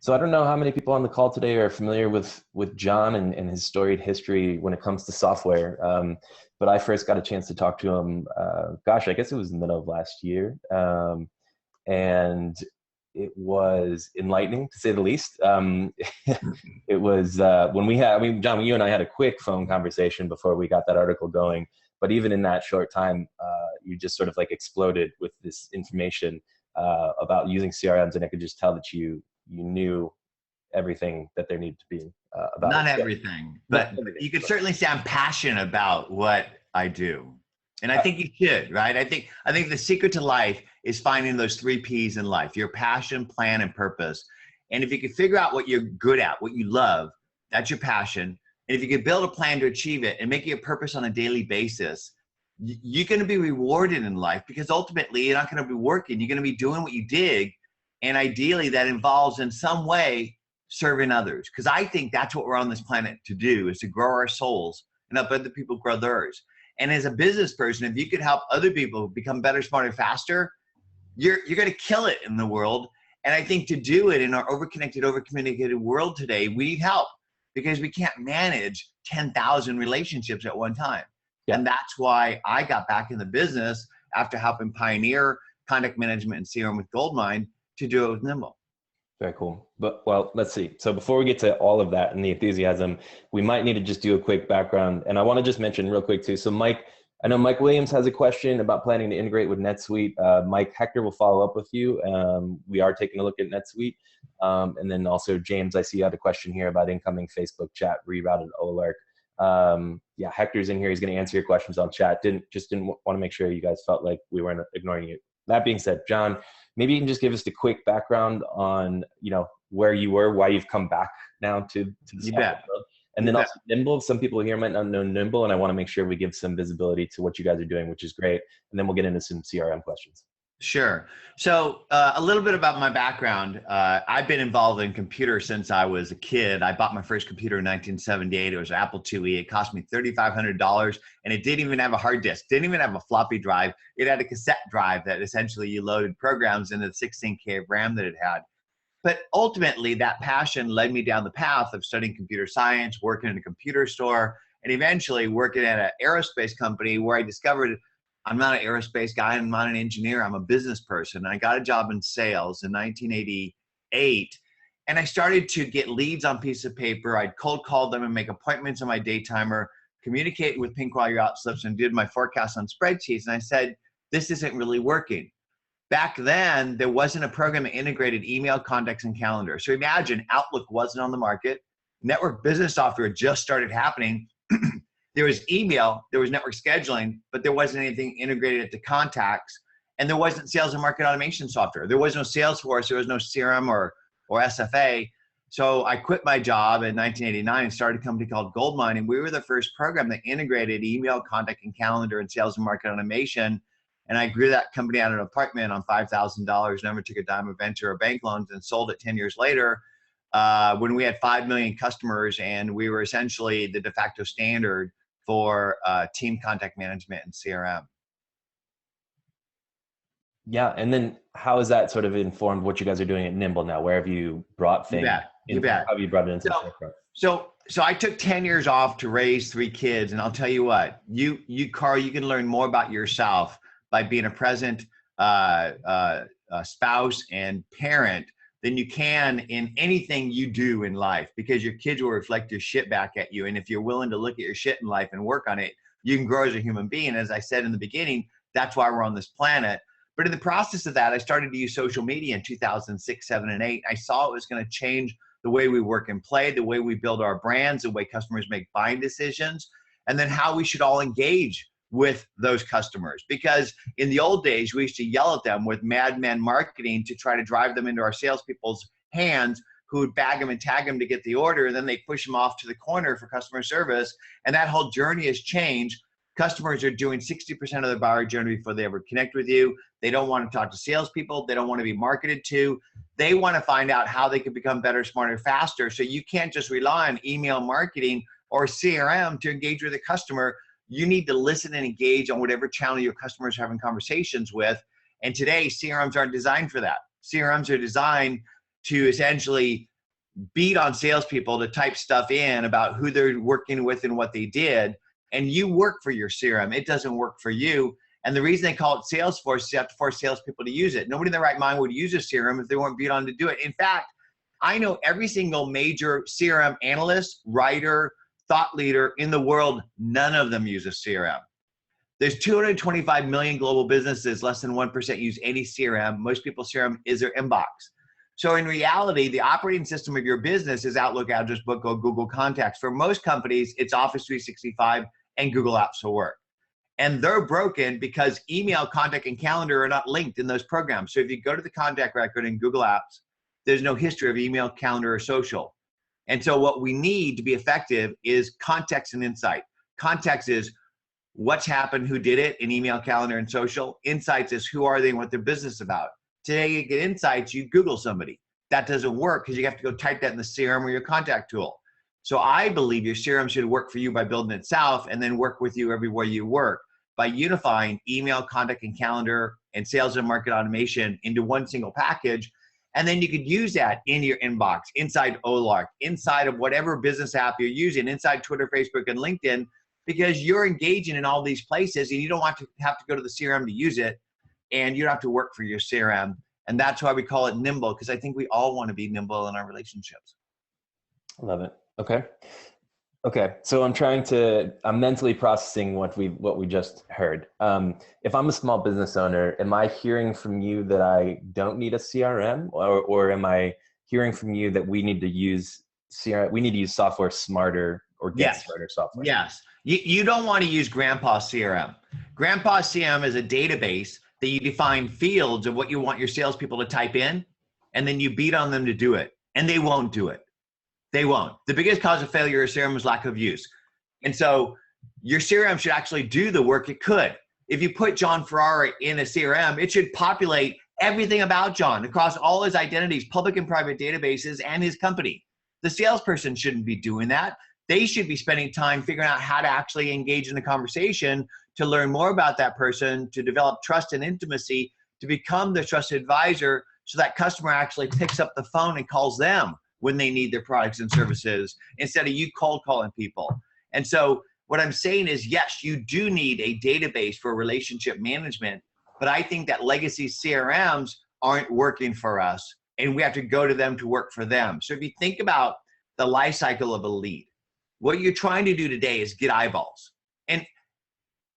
So I don't know how many people on the call today are familiar with John and his storied history when it comes to software. But I first got a chance to talk to him, gosh, I guess it was in the middle of last year. And it was enlightening, to say the least. It was when we had, I mean, John, you and I had a quick phone conversation before we got that article going. But even in that short time, you just sort of like exploded with this information about using CRMs, and I could just tell that you knew everything that there needed to be about Not it. everything, but you could certainly say I'm passionate about what I do. And I think you should, right? I think the secret to life is finding those 3 P's in life: your passion, plan, and purpose. And if you can figure out what you're good at, what you love, that's your passion. And if you can build a plan to achieve it and make it a purpose on a daily basis, you're going to be rewarded in life, because ultimately you're not going to be working. You're going to be doing what you dig. And ideally that involves in some way serving others. Because I think that's what we're on this planet to do, is to grow our souls and help other people grow theirs. And as a business person, if you could help other people become better, smarter, faster, you're going to kill it in the world. And I think to do it in our overconnected, overcommunicated world today, we need help, because we can't manage 10,000 relationships at one time. Yeah. And that's why I got back in the business after helping pioneer contact management and Serum with Goldmine to do it with Nimble. Very cool. But well, let's see. So before we get to all of that and the enthusiasm, we might need to just do a quick background. And I want to just mention real quick too. So Mike, I know Mike Williams has a question about planning to integrate with NetSuite. Mike, Hector will follow up with you. We are taking a look at NetSuite. And then also James, I see you had a question here about incoming Facebook chat rerouted Olark. Yeah, Hector's in here. He's going to answer your questions on chat. Didn't want to make sure you guys felt like we weren't ignoring you. That being said, John, maybe you can just give us the quick background on, where you were, why you've come back now to the software world. And then also Nimble. Some people here might not know Nimble, and I want to make sure we give some visibility to what you guys are doing, which is great. And then we'll get into some CRM questions. Sure. So a little bit about my background. I've been involved in computers since I was a kid. I bought my first computer in 1978. It was an Apple IIe. It cost me $3,500, and it didn't even have a hard disk. Didn't even have a floppy drive. It had a cassette drive that essentially you loaded programs into the 16K of RAM that it had. But ultimately, that passion led me down the path of studying computer science, working in a computer store, and eventually working at an aerospace company where I discovered I'm not an aerospace guy. I'm not an engineer. I'm a business person. I got a job in sales in 1988, and I started to get leads on piece of paper. I'd cold call them and make appointments on my day timer, communicate with Pink while you're out slips, and did my forecast on spreadsheets. And I said, this isn't really working. Back then, there wasn't a program that integrated email, contacts, and calendar. So imagine Outlook wasn't on the market. Network business software just started happening. There was email, there was network scheduling, but there wasn't anything integrated to contacts, and there wasn't sales and market automation software. There was no Salesforce, there was no Serum or SFA. So I quit my job in 1989 and started a company called Goldmine, and we were the first program that integrated email, contact, and calendar and sales and market automation. And I grew that company out of an apartment on $5,000, never took a dime of venture or bank loans, and sold it 10 years later when we had 5 million customers, and we were essentially the de facto standard for team contact management and CRM. Yeah, and then how has that sort of informed what you guys are doing at Nimble now? Where have you brought things? You bet. How have you brought it into the forefront? So I took 10 years off to raise 3 kids, and I'll tell you what, Carl, you can learn more about yourself by being a present spouse and parent than you can in anything you do in life, because your kids will reflect your shit back at you. And if you're willing to look at your shit in life and work on it, you can grow as a human being. As I said in the beginning, that's why we're on this planet. But in the process of that, I started to use social media in 2006, 7, and 8. I saw it was going to change the way we work and play, the way we build our brands, the way customers make buying decisions, and then how we should all engage with those customers. Because in the old days, we used to yell at them with madman marketing to try to drive them into our salespeople's hands, who would bag them and tag them to get the order, and then they push them off to the corner for customer service. And that whole journey has changed. Customers are doing 60% of their buyer journey before they ever connect with you. They don't want to talk to salespeople. They don't want to be marketed to. They want to find out how they can become better, smarter, faster. So you can't just rely on email marketing or CRM to engage with a customer. You need to listen and engage on whatever channel your customers are having conversations with. And today, CRMs aren't designed for that. CRMs are designed to essentially beat on salespeople to type stuff in about who they're working with and what they did. And you work for your CRM. It doesn't work for you. And the reason they call it Salesforce is you have to force salespeople to use it. Nobody in their right mind would use a CRM if they weren't beat on to do it. In fact, I know every single major CRM analyst, writer, thought leader in the world, none of them use a CRM. There's 225 million global businesses, less than 1% use any CRM. Most people's CRM is their inbox. So in reality, the operating system of your business is Outlook, Address Book, or Google Contacts. For most companies, it's Office 365 and Google Apps for Work. And they're broken because email, contact, and calendar are not linked in those programs. So if you go to the contact record in Google Apps, there's no history of email, calendar, or social. And so what we need to be effective is context and insight. Context is what's happened, who did it in email, calendar, and social. Insights is who are they and what their business is about. Today, you get insights, you Google somebody. That doesn't work because you have to go type that in the CRM or your contact tool. So I believe your CRM should work for you by building itself and then work with you everywhere you work by unifying email, contact, and calendar and sales and market automation into one single package. And then you could use that in your inbox, inside Olark, inside of whatever business app you're using, inside Twitter, Facebook, and LinkedIn, because you're engaging in all these places and you don't want to have to go to the CRM to use it, and you don't have to work for your CRM. And that's why we call it nimble, because I think we all want to be nimble in our relationships. I love it. Okay. Okay. So I'm mentally processing what we just heard. If I'm a small business owner, am I hearing from you that I don't need a CRM, or am I hearing from you that we need to use CRM, we need to use software smarter or get smarter software? Yes. You don't want to use Grandpa's CRM. Grandpa's CRM is a database that you define fields of what you want your salespeople to type in, and then you beat on them to do it, and they won't do it. They won't. The biggest cause of failure of CRM is lack of use. And so your CRM should actually do the work it could. If you put John Ferrara in a CRM, it should populate everything about John across all his identities, public and private databases, and his company. The salesperson shouldn't be doing that. They should be spending time figuring out how to actually engage in the conversation, to learn more about that person, to develop trust and intimacy, to become the trusted advisor so that customer actually picks up the phone and calls them when they need their products and services, instead of you cold calling people. And so what I'm saying is, yes, you do need a database for relationship management, but I think that legacy CRMs aren't working for us, and we have to go to them to work for them. So if you think about the life cycle of a lead, what you're trying to do today is get eyeballs. And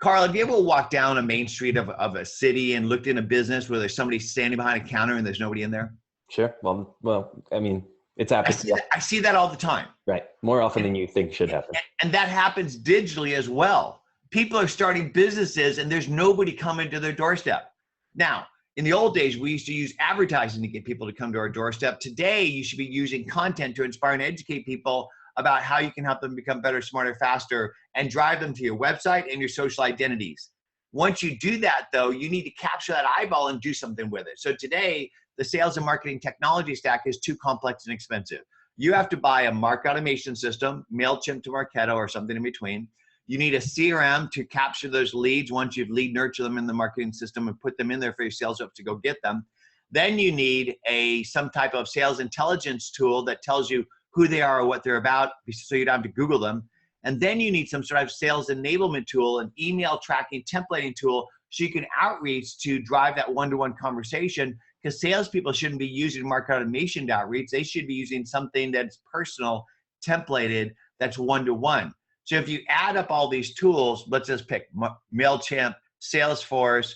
Carl, have you ever walked down a main street of a city and looked in a business where there's somebody standing behind a counter and there's nobody in there? Sure. Well, I mean, it's happened. I see that all the time. Right. More often than you think should happen. And that happens digitally as well. People are starting businesses and there's nobody coming to their doorstep. Now, in the old days, we used to use advertising to get people to come to our doorstep. Today, you should be using content to inspire and educate people about how you can help them become better, smarter, faster, and drive them to your website and your social identities. Once you do that, though, you need to capture that eyeball and do something with it. So today, the sales and marketing technology stack is too complex and expensive. You have to buy a market automation system, MailChimp to Marketo or something in between. You need a CRM to capture those leads once you've lead nurture them in the marketing system and put them in there for your sales reps to go get them. Then you need some type of sales intelligence tool that tells you who they are or what they're about, so you don't have to Google them. And then you need some sort of sales enablement tool, an email tracking templating tool, so you can outreach to drive that one-to-one conversation, because salespeople shouldn't be using market automation to outreach. They should be using something that's personal, templated, that's one-to-one. So if you add up all these tools, let's just pick MailChimp, Salesforce,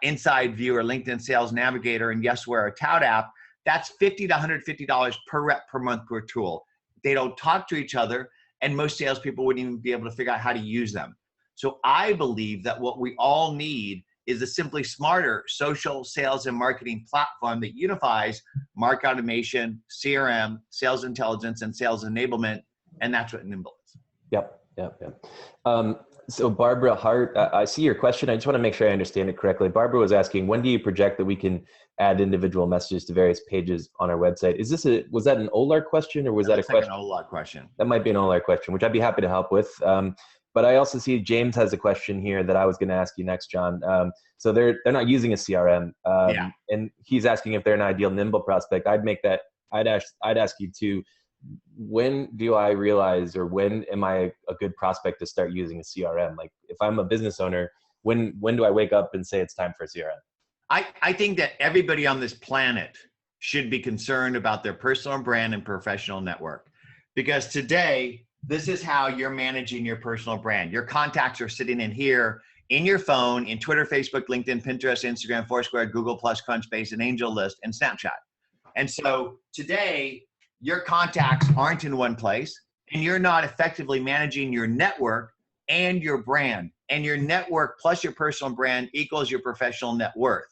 Inside View or LinkedIn Sales Navigator, and Yesware or Tout App, that's $50 to $150 per rep per month per tool. They don't talk to each other, and most salespeople wouldn't even be able to figure out how to use them. So I believe that what we all need is a simply smarter social sales and marketing platform that unifies market automation, CRM, sales intelligence, and sales enablement, and that's what Nimble is. Yep. So Barbara Hart, I see your question. I just want to make sure I understand it correctly. Barbara was asking, when do you project that we can add individual messages to various pages on our website? Was that an Olark question, or was that a question? Like an Olark question. That might be an Olark question, which I'd be happy to help with. But I also see James has a question here that I was going to ask you next, John. So they're not using a CRM, and he's asking if they're an ideal Nimble prospect. I'd make that I'd ask you too, when do I realize, or when am I a good prospect to start using a CRM? Like if I'm a business owner, when do I wake up and say it's time for a CRM? I think that everybody on this planet should be concerned about their personal brand and professional network. Because today, this is how you're managing your personal brand. Your contacts are sitting in here, in your phone, in Twitter, Facebook, LinkedIn, Pinterest, Instagram, Foursquare, Google+, Crunchbase, and Angel List, and Snapchat. And so today, your contacts aren't in one place, and you're not effectively managing your network and your brand. And your network plus your personal brand equals your professional net worth.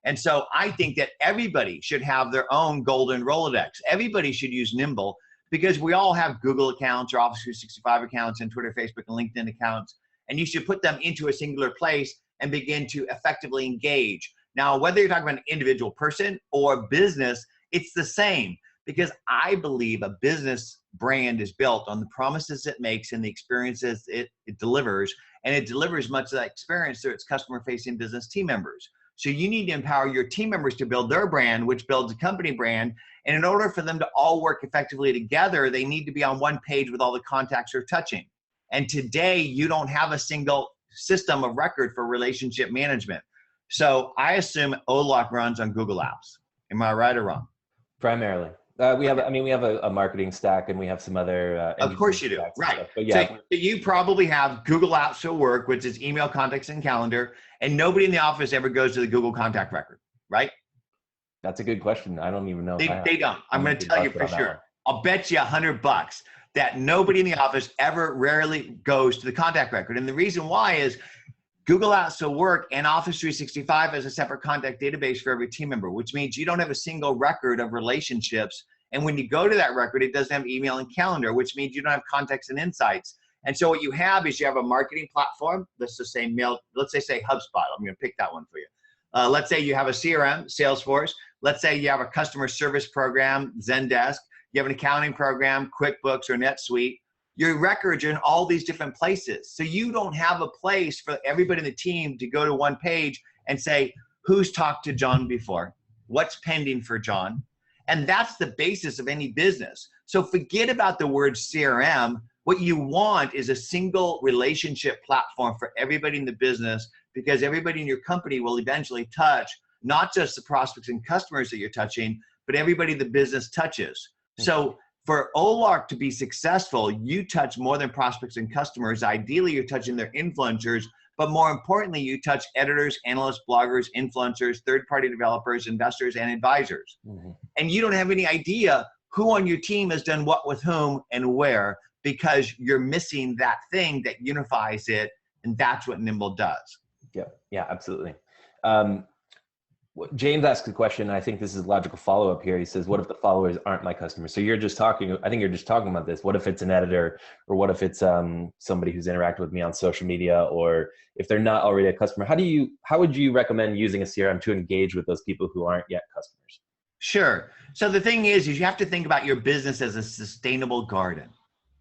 And so I think that everybody should have their own golden Rolodex. Everybody should use Nimble, because we all have Google accounts or Office 365 accounts and Twitter, Facebook, and LinkedIn accounts. And you should put them into a singular place and begin to effectively engage. Now, whether you're talking about an individual person or business, it's the same, because I believe a business brand is built on the promises it makes and the experiences it delivers. And it delivers much of that experience through its customer-facing business team members. So you need to empower your team members to build their brand, which builds a company brand. And in order for them to all work effectively together, they need to be on one page with all the contacts they're touching. And today, you don't have a single system of record for relationship management. So I assume Olark runs on Google Apps. Am I right or wrong? Primarily. We have a marketing stack, and we have some other. Of course you do, right? But yeah, so you probably have Google Apps for Work, which is email, contacts, and calendar, and nobody in the office ever goes to the Google contact record, right? That's a good question. I don't even know. They don't. I'm going to tell you for sure. I'll bet you $100 that nobody in the office ever rarely goes to the contact record, and the reason why is Google Apps for Work and Office 365 has a separate contact database for every team member, which means you don't have a single record of relationships. And when you go to that record, it doesn't have email and calendar, which means you don't have context and insights. And so what you have is you have a marketing platform. Let's just say let's say HubSpot. I'm going to pick that one for you. Let's say you have a CRM, Salesforce. Let's say you have a customer service program, Zendesk. You have an accounting program, QuickBooks or NetSuite. Your records are in all these different places. So you don't have a place for everybody in the team to go to one page and say, who's talked to John before? What's pending for John? And that's the basis of any business. So forget about the word CRM. What you want is a single relationship platform for everybody in the business, because everybody in your company will eventually touch not just the prospects and customers that you're touching, but everybody the business touches. So for Olark to be successful, you touch more than prospects and customers. Ideally, you're touching their influencers, but more importantly, you touch editors, analysts, bloggers, influencers, third-party developers, investors, and advisors. Mm-hmm. And you don't have any idea who on your team has done what with whom and where, because you're missing that thing that unifies it, and that's what Nimble does. Yeah, absolutely. James asked a question, and I think this is a logical follow-up here. He says, what if the followers aren't my customers? So I think you're just talking about this. What if it's an editor, or what if it's somebody who's interacted with me on social media, or if they're not already a customer? How would you recommend using a CRM to engage with those people who aren't yet customers? Sure. So the thing is you have to think about your business as a sustainable garden,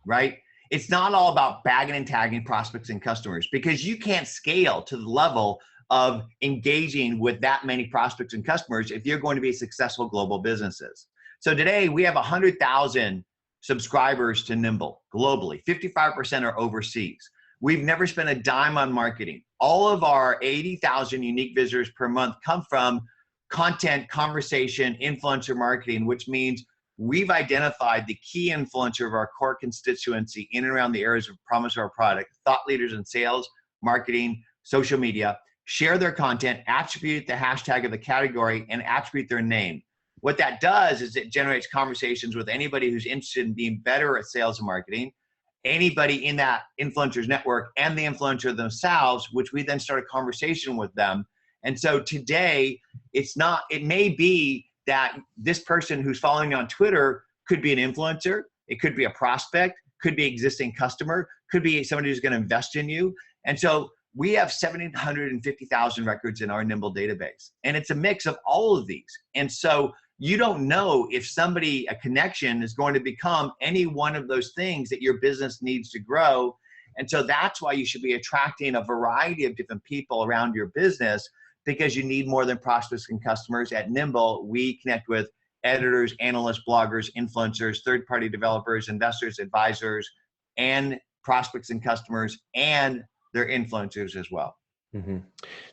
right? It's not all about bagging and tagging prospects and customers, because you can't scale to the level of engaging with that many prospects and customers if you're going to be successful global businesses. So today we have 100,000 subscribers to Nimble globally. 55% are overseas. We've never spent a dime on marketing. All of our 80,000 unique visitors per month come from content, conversation, influencer marketing, which means we've identified the key influencer of our core constituency in and around the areas of promise of our product, thought leaders in sales, marketing, social media, share their content, attribute the hashtag of the category, and attribute their name. What that does is it generates conversations with anybody who's interested in being better at sales and marketing, anybody in that influencer's network, and the influencer themselves, which we then start a conversation with them. And so today, it may be that this person who's following you on Twitter could be an influencer, it could be a prospect, could be an existing customer, could be somebody who's going to invest in you. And so we have 750,000 records in our Nimble database, and it's a mix of all of these. And so you don't know if a connection is going to become any one of those things that your business needs to grow. And so that's why you should be attracting a variety of different people around your business, because you need more than prospects and customers. At Nimble, we connect with editors, analysts, bloggers, influencers, third-party developers, investors, advisors, and prospects and customers, and their influencers as well. Mm-hmm.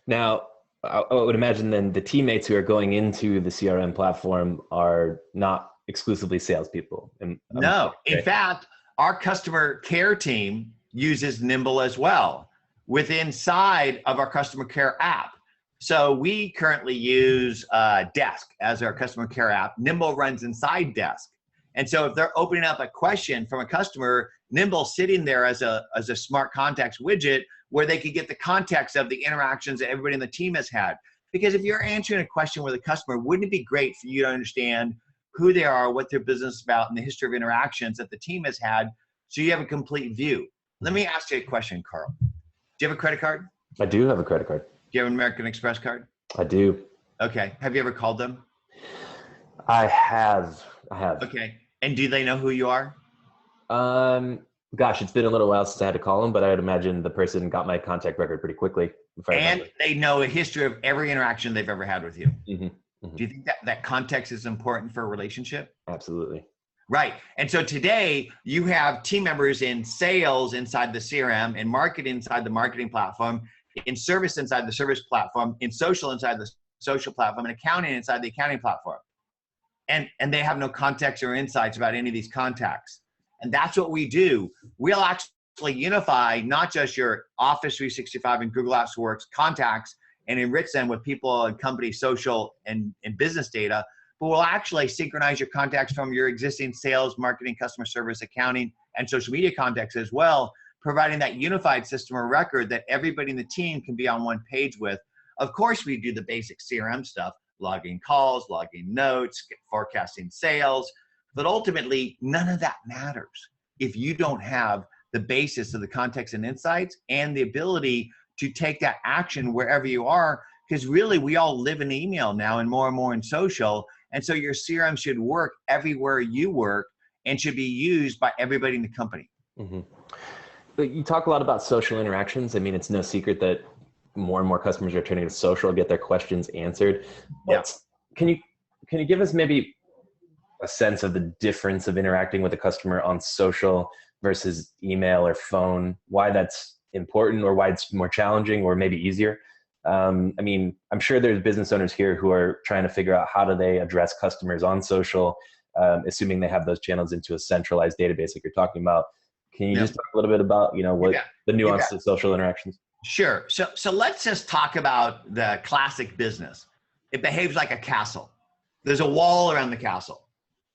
Now, I would imagine then the teammates who are going into the CRM platform are not exclusively salespeople. No, in fact, our customer care team uses Nimble as well inside of our customer care app. So we currently use Desk as our customer care app. Nimble runs inside Desk. And so if they're opening up a question from a customer, Nimble's sitting there as a smart contacts widget where they could get the context of the interactions that everybody in the team has had. Because if you're answering a question with a customer, wouldn't it be great for you to understand who they are, what their business is about, and the history of interactions that the team has had, so you have a complete view? Let me ask you a question, Carl. Do you have a credit card? I do have a credit card. Do you have an American Express card? I do. Okay. Have you ever called them? I have. Okay. And do they know who you are? Gosh, it's been a little while since I had to call them, but I would imagine the person got my contact record pretty quickly. And they know a history of every interaction they've ever had with you. Mm-hmm. Mm-hmm. Do you think that context is important for a relationship? Absolutely. Right. And so today you have team members in sales inside the CRM, in marketing inside the marketing platform, in service inside the service platform, in social inside the social platform, and accounting inside the accounting platform. And they have no context or insights about any of these contacts. And that's what we do. We'll actually unify not just your Office 365 and Google Apps Works contacts and enrich them with people and company social and business data, but we'll actually synchronize your contacts from your existing sales, marketing, customer service, accounting, and social media contacts as well, providing that unified system of record that everybody in the team can be on one page with. Of course, we do the basic CRM stuff, logging calls, logging notes, forecasting sales, but ultimately none of that matters if you don't have the basis of the context and insights and the ability to take that action wherever you are, because really we all live in email now and more in social. And so your CRM should work everywhere you work and should be used by everybody in the company. Mm-hmm. But you talk a lot about social interactions. I mean, it's no secret that more and more customers are turning to social to get their questions answered. Yeah. Can you give us maybe a sense of the difference of interacting with a customer on social versus email or phone, why that's important or why it's more challenging or maybe easier? I mean, I'm sure there's business owners here who are trying to figure out how do they address customers on social, assuming they have those channels into a centralized database like you're talking about. Can you just talk a little bit about, what the nuance of social interactions? Sure. So let's just talk about the classic business. It behaves like a castle. There's a wall around the castle.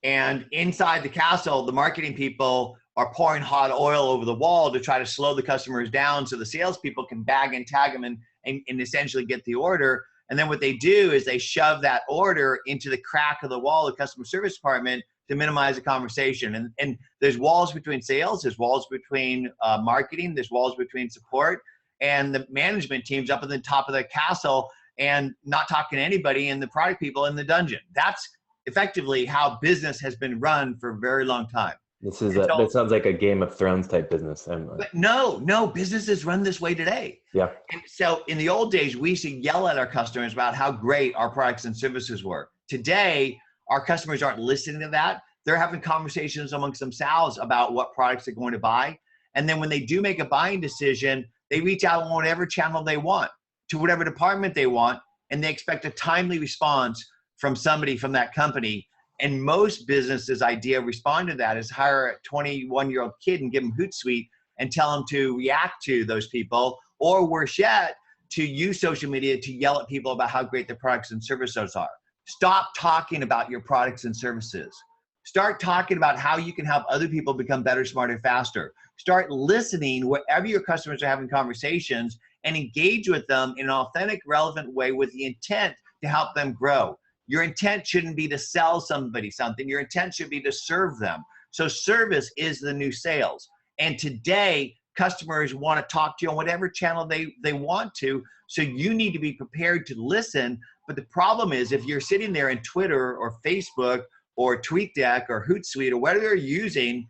And inside the castle, the marketing people are pouring hot oil over the wall to try to slow the customers down so the salespeople can bag and tag them and essentially get the order. And then what they do is they shove that order into the crack of the wall of the customer service department to minimize the conversation. And there's walls between sales, there's walls between marketing, there's walls between support, and the management team's up at the top of the castle and not talking to anybody, and the product people in the dungeon. That's effectively how business has been run for a very long time. That sounds like a Game of Thrones type business. But no, businesses run this way today. Yeah. And so in the old days, we used to yell at our customers about how great our products and services were. Today, our customers aren't listening to that. They're having conversations amongst themselves about what products they're going to buy. And then when they do make a buying decision, they reach out on whatever channel they want, to whatever department they want, and they expect a timely response from somebody from that company. And most businesses' idea of respond to that is hire a 21-year-old kid and give them Hootsuite and tell them to react to those people, or worse yet, to use social media to yell at people about how great their products and services are. Stop talking about your products and services. Start talking about how you can help other people become better, smarter, faster. Start listening wherever your customers are having conversations and engage with them in an authentic, relevant way with the intent to help them grow. Your intent shouldn't be to sell somebody something. Your intent should be to serve them. So service is the new sales. And today, customers want to talk to you on whatever channel they want to. So you need to be prepared to listen. But the problem is if you're sitting there in Twitter or Facebook or TweetDeck or Hootsuite or whatever you're using,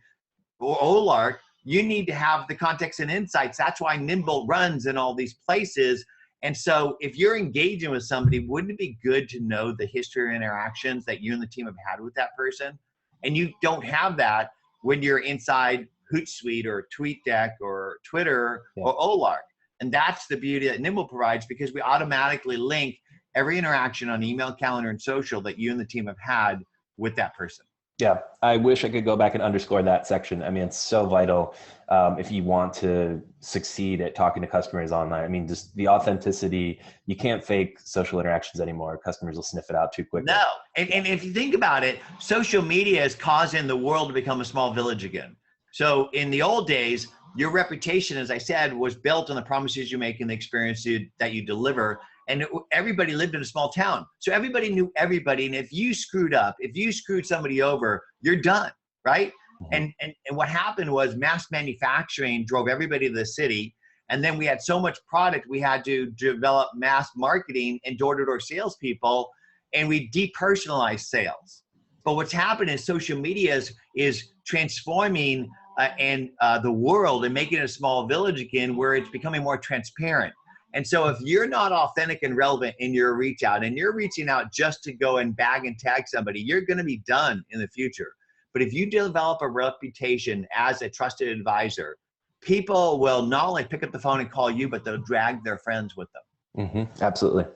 or Olark, you need to have the context and insights. That's why Nimble runs in all these places. And so if you're engaging with somebody, wouldn't it be good to know the history of interactions that you and the team have had with that person? And you don't have that when you're inside Hootsuite or TweetDeck or Twitter or Olark. And that's the beauty that Nimble provides, because we automatically link every interaction on email, calendar, and social that you and the team have had with that person. Yeah, I wish I could go back and underscore that section. I mean, it's so vital if you want to succeed at talking to customers online. I mean, just the authenticity, you can't fake social interactions anymore. Customers will sniff it out too quickly. No, and if you think about it, social media is causing the world to become a small village again. So in the old days, your reputation, as I said, was built on the promises you make and the experience that you deliver. And everybody lived in a small town. So everybody knew everybody. And if you screwed up, if you screwed somebody over, you're done, right? And what happened was mass manufacturing drove everybody to the city. And then we had so much product, we had to develop mass marketing and door-to-door salespeople, and we depersonalized sales. But what's happened is social media is transforming the world and making it a small village again, where it's becoming more transparent. And so if you're not authentic and relevant in your reach out, and you're reaching out just to go and bag and tag somebody, you're going to be done in the future. But if you develop a reputation as a trusted advisor, people will not only pick up the phone and call you, but they'll drag their friends with them. Absolutely.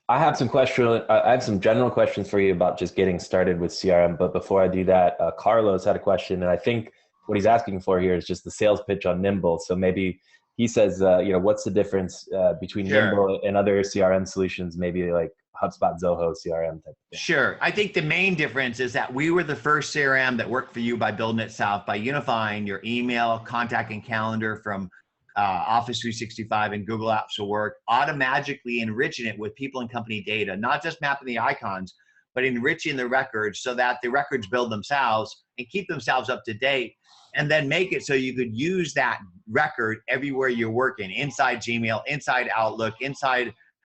I have some questions. I have some general questions for you about just getting started with CRM. But before I do that, Carlos had a question, and I think what he's asking for here is just the sales pitch on Nimble. So maybe he says, what's the difference between Nimble and other CRM solutions, maybe like HubSpot, Zoho, CRM type of thing? Sure. I think the main difference is that we were the first CRM that worked for you by building itself, by unifying your email, contact, and calendar from Office 365 and Google Apps will work, automatically enriching it with people and company data, not just mapping the icons, but enriching the records so that the records build themselves and keep themselves up to date, and then make it so you could use that record everywhere you're working, inside Gmail, inside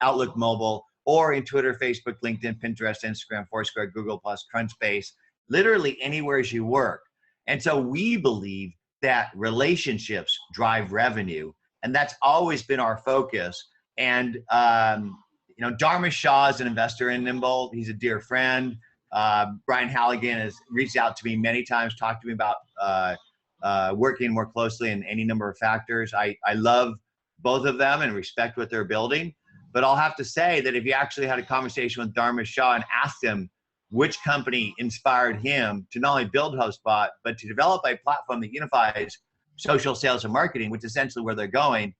Outlook Mobile, or in Twitter, Facebook, LinkedIn, Pinterest, Instagram, Foursquare, Google+, Crunchbase, literally anywhere as you work. And so we believe that relationships drive revenue, and that's always been our focus. And Dharma Shah is an investor in Nimble. He's a dear friend. Brian Halligan has reached out to me many times, talked to me about working more closely in any number of factors. I love both of them and respect what they're building. But I'll have to say that if you actually had a conversation with Dharma Shah and asked him which company inspired him to not only build HubSpot, but to develop a platform that unifies social sales and marketing, which is essentially where they're going,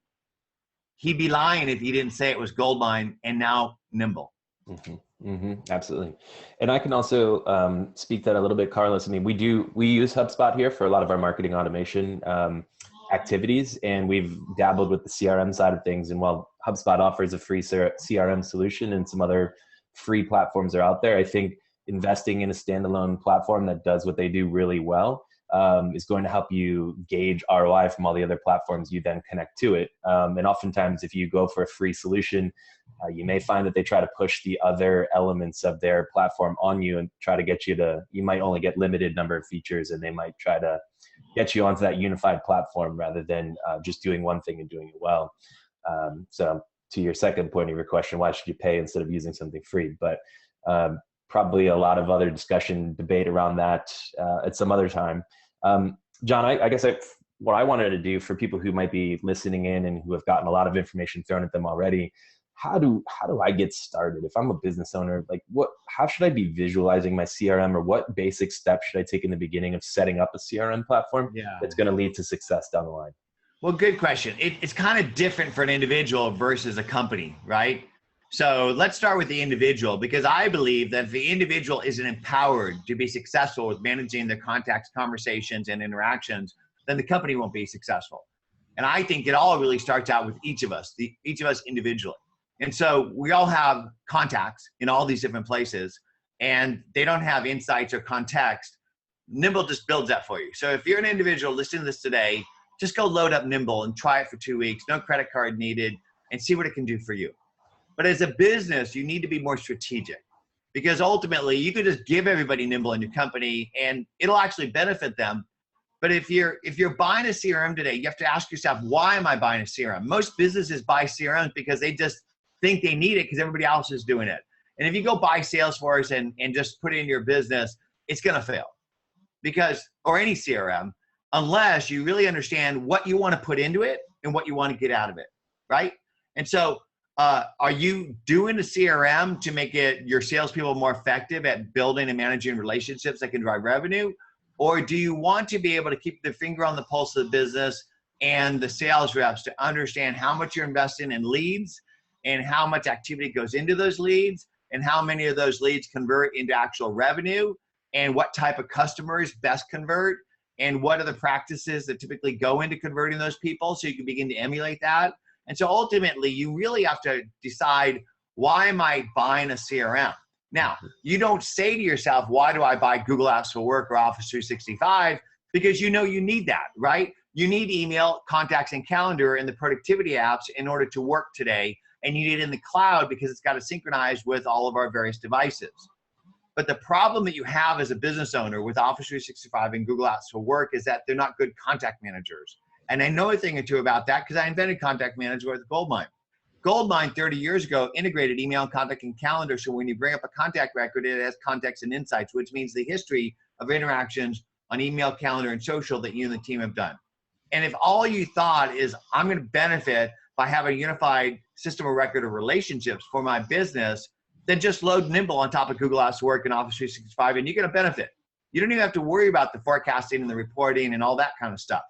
he'd be lying if he didn't say it was Goldmine and now Nimble. Absolutely. And I can also speak that a little bit, Carlos. I mean, we use HubSpot here for a lot of our marketing automation activities, and we've dabbled with the CRM side of things. And while HubSpot offers a free CRM solution and some other free platforms are out there, I think investing in a standalone platform that does what they do really well is going to help you gauge ROI from all the other platforms you then connect to it. And oftentimes, if you go for a free solution, you may find that they try to push the other elements of their platform on you and try to get you might only get limited number of features, and they might try to get you onto that unified platform rather than just doing one thing and doing it well. So to your second point of your question, why should you pay instead of using something free? But probably a lot of other debate around that at some other time. John, I guess what I wanted to do for people who might be listening in and who have gotten a lot of information thrown at them already, how do I get started? If I'm a business owner, how should I be visualizing my CRM, or what basic steps should I take in the beginning of setting up a CRM platform that's going to lead to success down the line? Well, good question. It's kind of different for an individual versus a company, right? So let's start with the individual, because I believe that if the individual isn't empowered to be successful with managing their contacts, conversations, and interactions, then the company won't be successful. And I think it all really starts out with each of us individually. And so we all have contacts in all these different places, and they don't have insights or context. Nimble just builds that for you. So if you're an individual listening to this today, just go load up Nimble and try it for 2 weeks, no credit card needed, and see what it can do for you. But as a business, you need to be more strategic, because ultimately you could just give everybody Nimble in your company and it'll actually benefit them. But if you're buying a CRM today, you have to ask yourself, why am I buying a CRM? Most businesses buy CRMs because they just think they need it because everybody else is doing it. And if you go buy Salesforce and just put it in your business, it's going to fail, because, or any CRM, unless you really understand what you want to put into it and what you want to get out of it, right? And so are you doing a CRM to make your salespeople more effective at building and managing relationships that can drive revenue? Or do you want to be able to keep the finger on the pulse of the business and the sales reps to understand how much you're investing in leads and how much activity goes into those leads and how many of those leads convert into actual revenue and what type of customers best convert and what are the practices that typically go into converting those people, so you can begin to emulate that? And so ultimately, you really have to decide, why am I buying a CRM? Now, you don't say to yourself, why do I buy Google Apps for Work or Office 365? Because you know you need that, right? You need email, contacts, and calendar and the productivity apps in order to work today. And you need it in the cloud because it's got to synchronize with all of our various devices. But the problem that you have as a business owner with Office 365 and Google Apps for Work is that they're not good contact managers. And I know a thing or two about that because I invented contact management with Goldmine. Goldmine 30 years ago integrated email, contact, and calendar. So when you bring up a contact record, it has context and insights, which means the history of interactions on email, calendar, and social that you and the team have done. And if all you thought is, I'm going to benefit by having a unified system of record of relationships for my business, then just load Nimble on top of Google Apps Work and Office 365, and you're going to benefit. You don't even have to worry about the forecasting and the reporting and all that kind of stuff.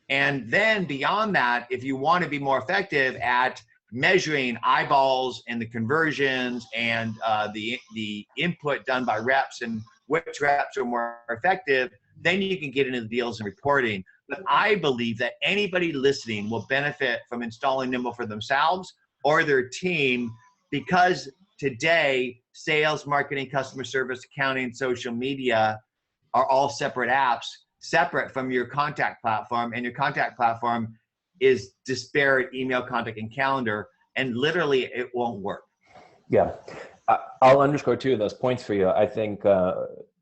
And then beyond that, if you want to be more effective at measuring eyeballs and the conversions and the input done by reps and which reps are more effective, then you can get into the deals and reporting. But I believe that anybody listening will benefit from installing Nimble for themselves or their team, because today, sales, marketing, customer service, accounting, social media are all separate apps, separate from your contact platform, and your contact platform is disparate email, contact, and calendar, and literally it won't work. Yeah, I'll underscore two of those points for you. I think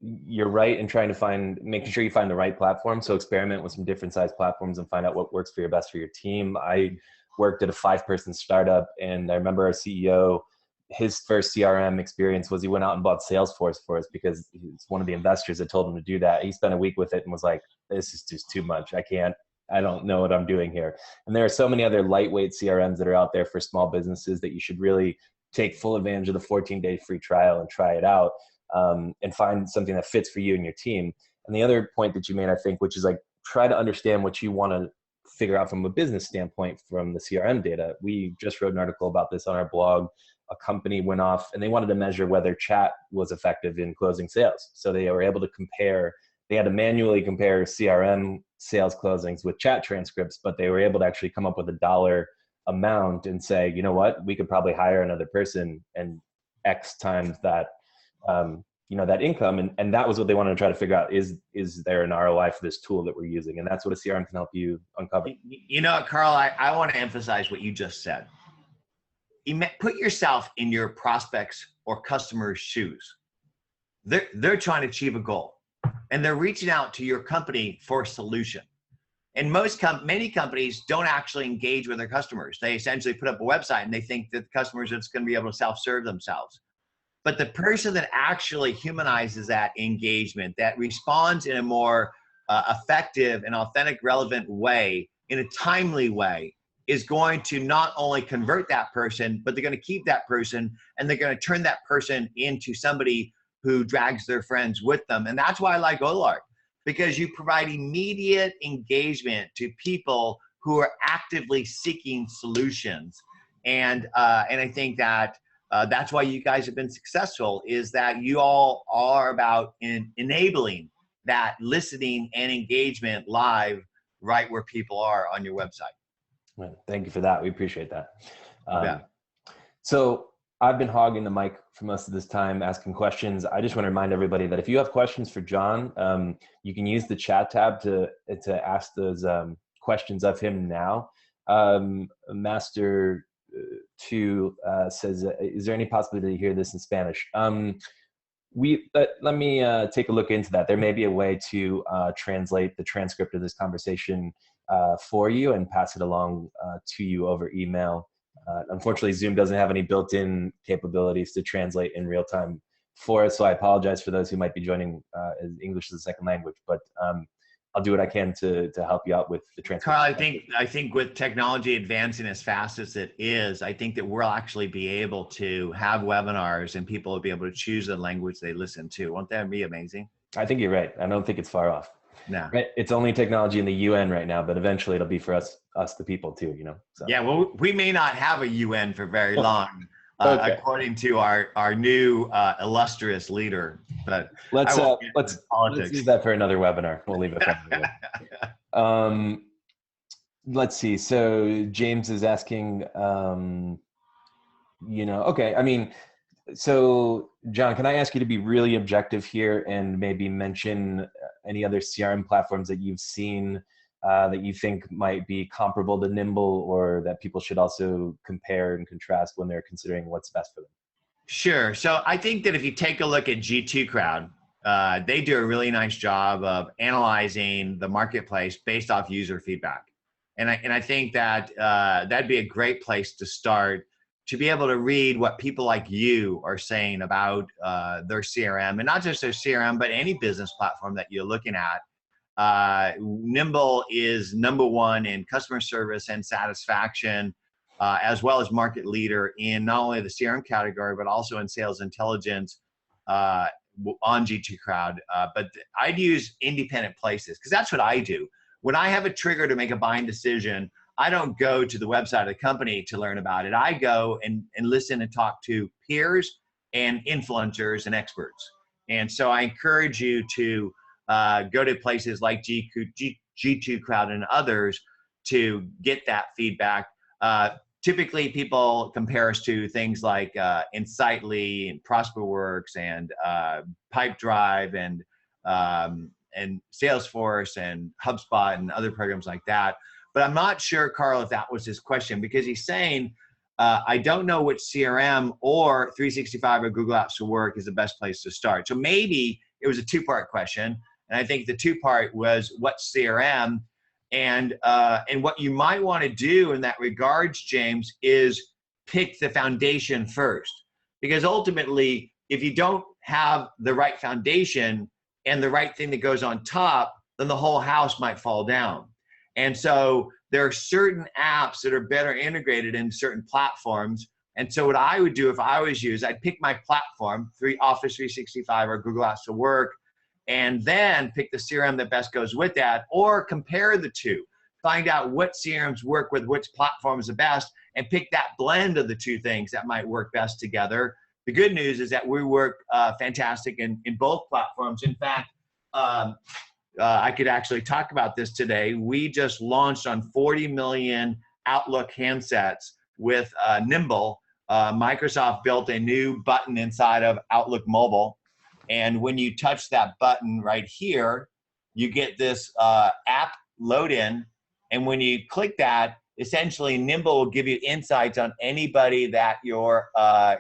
you're right in trying to making sure you find the right platform. So experiment with some different size platforms and find out what works for your best for your team. I worked at a 5-person startup, and I remember our CEO, his first CRM experience was he went out and bought Salesforce for us because he's one of the investors that told him to do that. He spent a week with it and was like, this is just too much. I don't know what I'm doing here. And there are so many other lightweight CRMs that are out there for small businesses that you should really take full advantage of the 14-day free trial and try it out, and find something that fits for you and your team. And the other point that you made, I think, which is like, try to understand what you want to figure out from a business standpoint from the CRM data. We just wrote an article about this on our blog. A company went off and they wanted to measure whether chat was effective in closing sales. So they were able to they had to manually compare CRM sales closings with chat transcripts, but they were able to actually come up with a dollar amount and say, you know what, we could probably hire another person and X times that, that income. And that was what they wanted to try to figure out. Is there an ROI for this tool that we're using? And that's what a CRM can help you uncover. You know, Carl, I want to emphasize what you just said. Put yourself in your prospects or customers' shoes. They're trying to achieve a goal, and they're reaching out to your company for a solution. And many companies don't actually engage with their customers. They essentially put up a website and they think that the customers are just going to be able to self-serve themselves. But the person that actually humanizes that engagement, that responds in a more effective and authentic, relevant way, in a timely way, is going to not only convert that person, but they're going to keep that person, and they're going to turn that person into somebody who drags their friends with them. And that's why I like Olark, because you provide immediate engagement to people who are actively seeking solutions. And I think that that's why you guys have been successful, is that you all are about enabling that listening and engagement live right where people are on your website. Well, thank you for that. We appreciate that. So I've been hogging the mic for most of this time, asking questions. I just want to remind everybody that if you have questions for John, you can use the chat tab to ask those questions of him now. Master 2 says, is there any possibility to hear this in Spanish? let me take a look into that. There may be a way to translate the transcript of this conversation for you and pass it along to you over email. Unfortunately, Zoom doesn't have any built-in capabilities to translate in real time for us, so I apologize for those who might be joining as English as a second language, but I'll do what I can to help you out with the transcript. Carl, I think with technology advancing as fast as it is, I think that we'll actually be able to have webinars and people will be able to choose the language they listen to. Won't that be amazing? I think you're right. I don't think it's far off. No. Right? It's only technology in the UN right now, but eventually it'll be for us the people too, you know? So. Yeah, well, we may not have a UN for very long, Okay. according to our new illustrious leader. But let's leave that for another webinar. We'll leave it for another let's see. So James is asking, okay, I mean, so John, can I ask you to be really objective here and maybe mention any other CRM platforms that you've seen that you think might be comparable to Nimble, or that people should also compare and contrast when they're considering what's best for them? Sure. So I think that if you take a look at G2 Crowd, they do a really nice job of analyzing the marketplace based off user feedback. And I think that that'd be a great place to start, to be able to read what people like you are saying about their CRM, and not just their CRM, but any business platform that you're looking at. Nimble is #1 in customer service and satisfaction, as well as market leader in not only the CRM category, but also in sales intelligence on G2 Crowd. But I'd use independent places, because that's what I do. When I have a trigger to make a buying decision, I don't go to the website of the company to learn about it. I go and listen and talk to peers and influencers and experts. And so I encourage you to go to places like G2 Crowd and others to get that feedback. Typically, people compare us to things like Insightly and ProsperWorks and Pipedrive and Salesforce and HubSpot and other programs like that. But I'm not sure, Carl, if that was his question, because he's saying, I don't know which CRM or 365 or Google Apps for Work is the best place to start. So maybe it was a two-part question. And I think the two-part was what CRM, and what you might want to do in that regards, James, is pick the foundation first. Because ultimately, if you don't have the right foundation and the right thing that goes on top, then the whole house might fall down. And so there are certain apps that are better integrated in certain platforms. And so what I would do if I was you is I'd pick my platform, Office 365 or Google Apps for Work, and then pick the CRM that best goes with that, or compare the two. Find out what CRMs work with which platforms the best, and pick that blend of the two things that might work best together. The good news is that we work fantastic in both platforms. In fact, I could actually talk about this today. We just launched on 40 million Outlook handsets with Nimble. Microsoft built a new button inside of Outlook Mobile. And when you touch that button right here, you get this app load in. And when you click that, essentially Nimble will give you insights on anybody that you're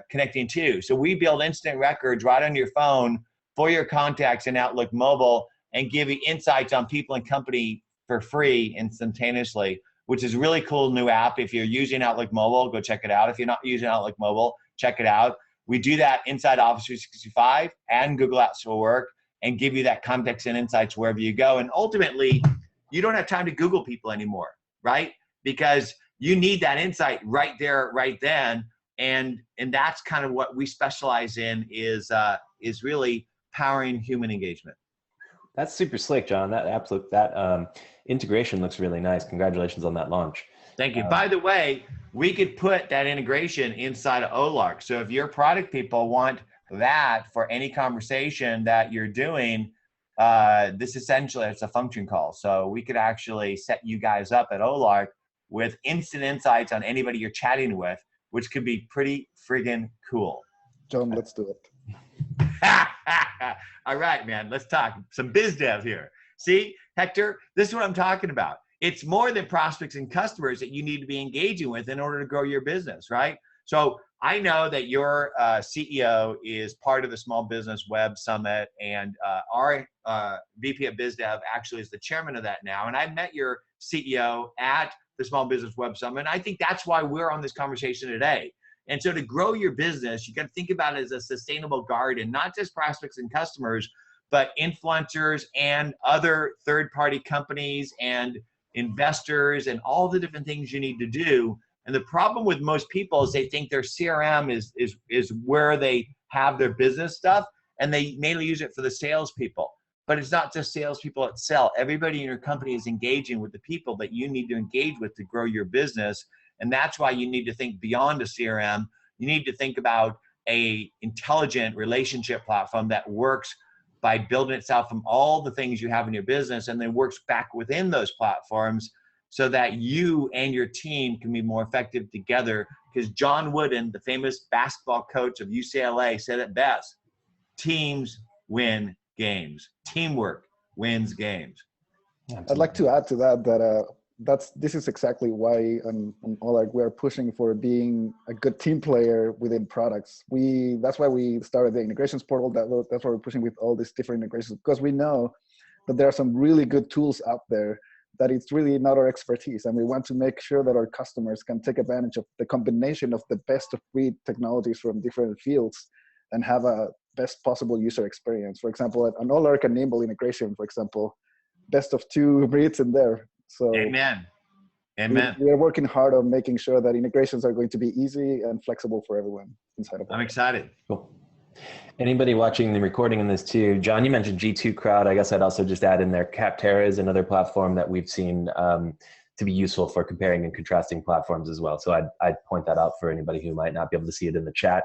connecting to. So we build instant records right on your phone for your contacts in Outlook Mobile, and give you insights on people and company for free instantaneously, which is a really cool new app. If you're using Outlook Mobile, go check it out. If you're not using Outlook Mobile, check it out. We do that inside Office 365 and Google Apps for Work, and give you that context and insights wherever you go. And ultimately, you don't have time to Google people anymore, right? Because you need that insight right there, right then. And that's kind of what we specialize in, is really powering human engagement. That's super slick, John. That integration looks really nice. Congratulations on that launch. Thank you. By the way, we could put that integration inside of Olark. So if your product people want that for any conversation that you're doing, this essentially, it's a function call. So we could actually set you guys up at Olark with instant insights on anybody you're chatting with, which could be pretty friggin' cool. John, let's do it. All right, man, let's talk some biz dev here. See, Hector, this is what I'm talking about. It's more than prospects and customers that you need to be engaging with in order to grow your business, right? So I know that your CEO is part of the Small Business Web Summit, and our VP of Biz Dev actually is the chairman of that now. And I met your CEO at the Small Business Web Summit. And I think that's why we're on this conversation today. And so to grow your business, you got to think about it as a sustainable garden, not just prospects and customers, but influencers and other third-party companies and investors and all the different things you need to do. And the problem with most people is they think their CRM is where they have their business stuff, and they mainly use it for the salespeople. But it's not just salespeople that sell. Everybody in your company is engaging with the people that you need to engage with to grow your business. And that's why you need to think beyond a CRM. You need to think about a intelligent relationship platform that works by building itself from all the things you have in your business and then works back within those platforms so that you and your team can be more effective together. Because John Wooden, the famous basketball coach of UCLA, said it best: teams win games. Teamwork wins games. Absolutely. I'd like to add to that, this is exactly why on Olark we are pushing for being a good team player within products. That's why we started the integrations portal. That's why we're pushing with all these different integrations, because we know that there are some really good tools out there that it's really not our expertise. And we want to make sure that our customers can take advantage of the combination of the best of breed technologies from different fields and have a best possible user experience. For example, on Olark and Nimble integration, for example, best of two breeds in there. So amen. Amen. We are working hard on making sure that integrations are going to be easy and flexible for everyone inside of Olark. I'm excited. Cool. Anybody watching the recording in this too, John, you mentioned G2 Crowd. I guess I'd also just add in there, Capterra is another platform that we've seen to be useful for comparing and contrasting platforms as well. So I'd point that out for anybody who might not be able to see it in the chat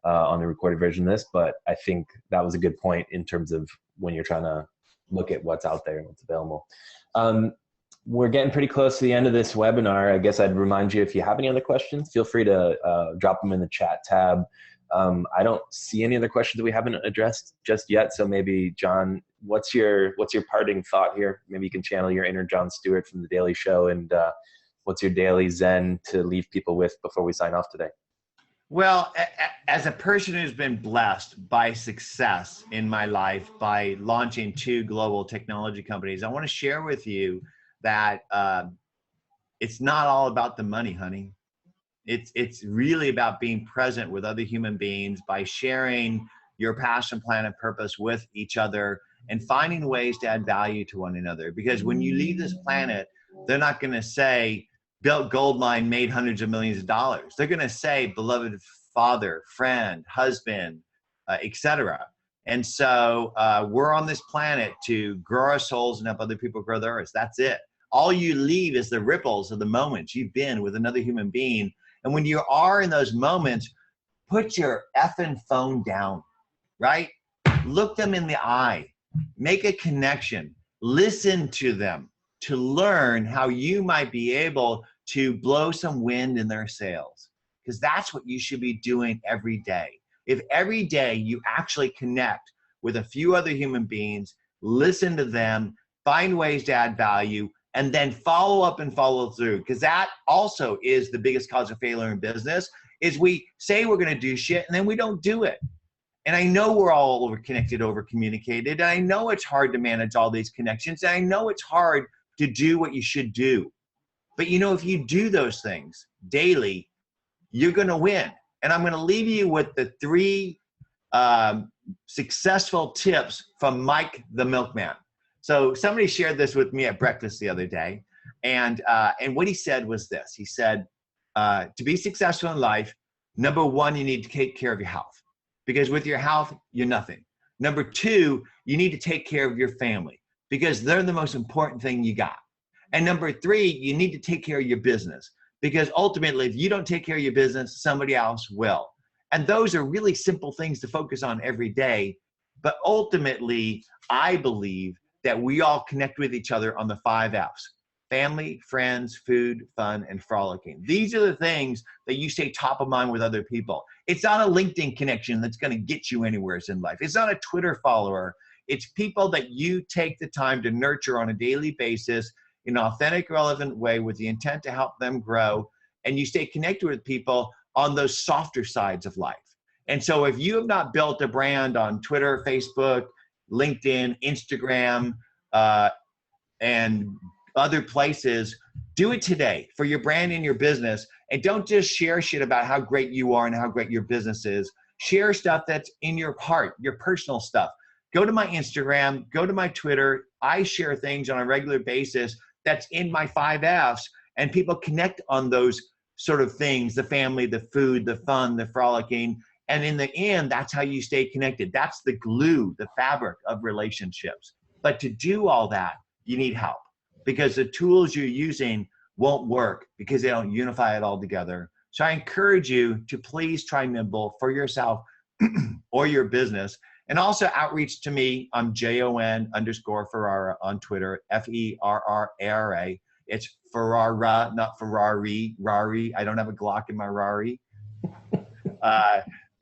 on the recorded version of this, but I think that was a good point in terms of when you're trying to look at what's out there and what's available. We're getting pretty close to the end of this webinar. I guess I'd remind you, if you have any other questions, feel free to drop them in the chat tab. I don't see any other questions that we haven't addressed just yet. So maybe, John, what's your parting thought here? Maybe you can channel your inner Jon Stewart from The Daily Show, and what's your daily Zen to leave people with before we sign off today? Well, as a person who's been blessed by success in my life by launching 2 global technology companies, I want to share with you that it's not all about the money, honey. It's really about being present with other human beings by sharing your passion, plan, and purpose with each other and finding ways to add value to one another. Because when you leave this planet, they're not going to say, built gold mine, made hundreds of millions of dollars. They're going to say, beloved father, friend, husband, etc. And so we're on this planet to grow our souls and help other people grow theirs. That's it. All you leave is the ripples of the moments you've been with another human being. And when you are in those moments, put your effing phone down, right? Look them in the eye, make a connection, listen to them to learn how you might be able to blow some wind in their sails. Because that's what you should be doing every day. If every day you actually connect with a few other human beings, listen to them, find ways to add value, and then follow up and follow through. Because that also is the biggest cause of failure in business, is we say we're gonna do shit and then we don't do it. And I know we're all over-connected, over-communicated, and I know it's hard to manage all these connections, and I know it's hard to do what you should do. But you know, if you do those things daily, you're gonna win. And I'm gonna leave you with the 3 successful tips from Mike the Milkman. So somebody shared this with me at breakfast the other day. And what he said was this. He said, to be successful in life, number 1, you need to take care of your health. Because with your health, you're nothing. Number 2, you need to take care of your family, because they're the most important thing you got. And number 3, you need to take care of your business, because ultimately, if you don't take care of your business, somebody else will. And those are really simple things to focus on every day. But ultimately, I believe that we all connect with each other on the 5 F's: family, friends, food, fun, and frolicking. These are the things that you stay top of mind with other people. It's not a LinkedIn connection that's gonna get you anywhere in life. It's not a Twitter follower. It's people that you take the time to nurture on a daily basis in an authentic, relevant way with the intent to help them grow. And you stay connected with people on those softer sides of life. And so if you have not built a brand on Twitter, Facebook, LinkedIn, Instagram, and other places, do it today for your brand and your business. And don't just share shit about how great you are and how great your business is. Share stuff that's in your heart, your personal stuff. Go to my Instagram, go to my Twitter. I share things on a regular basis that's in my 5Fs, and people connect on those sort of things, the family, the food, the fun, the frolicking. And in the end, that's how you stay connected. That's the glue, the fabric of relationships. But to do all that, you need help, because the tools you're using won't work because they don't unify it all together. So I encourage you to please try Nimble for yourself or your business. And also outreach to me. I'm JON_Ferrara on Twitter, FERRARA. It's Ferrara, not Ferrari, Rari. I don't have a Glock in my Rari.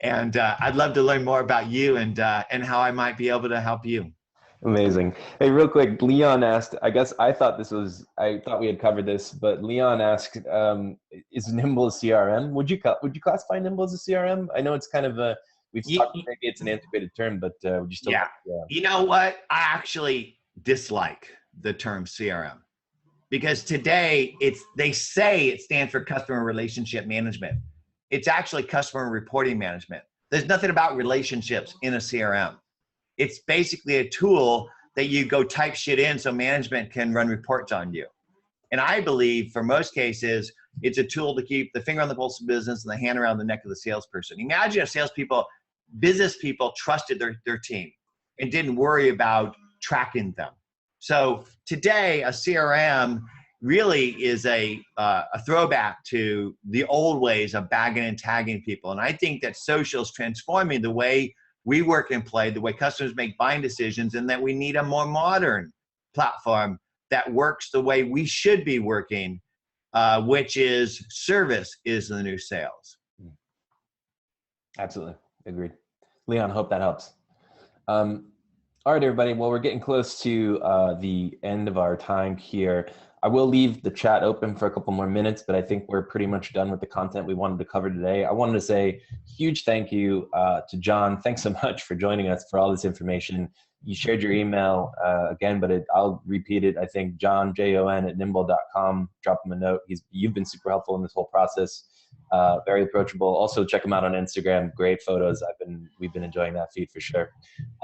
And I'd love to learn more about you and how I might be able to help you. Amazing. Hey, real quick, Leon asked, I guess I thought we had covered this, but Leon asked, is Nimble a CRM? Would you classify Nimble as a CRM? I know it's kind of we've talked, maybe it's an antiquated term, but would you still? Yeah. You know what? I actually dislike the term CRM, because today they say it stands for customer relationship management. It's actually customer reporting management. There's nothing about relationships in a CRM. It's basically a tool that you go type shit in so management can run reports on you. And I believe for most cases, it's a tool to keep the finger on the pulse of business and the hand around the neck of the salesperson. Imagine if business people trusted their team and didn't worry about tracking them. So today, a CRM really is a throwback to the old ways of bagging and tagging people. And I think that social is transforming the way we work and play, the way customers make buying decisions, and that we need a more modern platform that works the way we should be working, which is service is the new sales. Absolutely. Agreed. Leon, hope that helps. All right, everybody. Well, we're getting close to the end of our time here. I will leave the chat open for a couple more minutes, but I think we're pretty much done with the content we wanted to cover today. I wanted to say huge thank you to John. Thanks so much for joining us, for all this information. You shared your email again, but I'll repeat it. I think John, JON at nimble.com. Drop him a note. You've been super helpful in this whole process. Very approachable. Also check him out on Instagram. Great photos. We've been enjoying that feed for sure.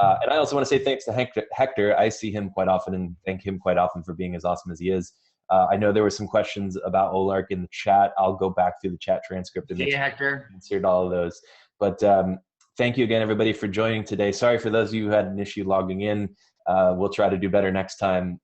And I also want to say thanks to Hector. I see him quite often and thank him quite often for being as awesome as he is. I know there were some questions about Olark in the chat. I'll go back through the chat transcript and Hector. answered all of those. But thank you again, everybody, for joining today. Sorry for those of you who had an issue logging in. We'll try to do better next time.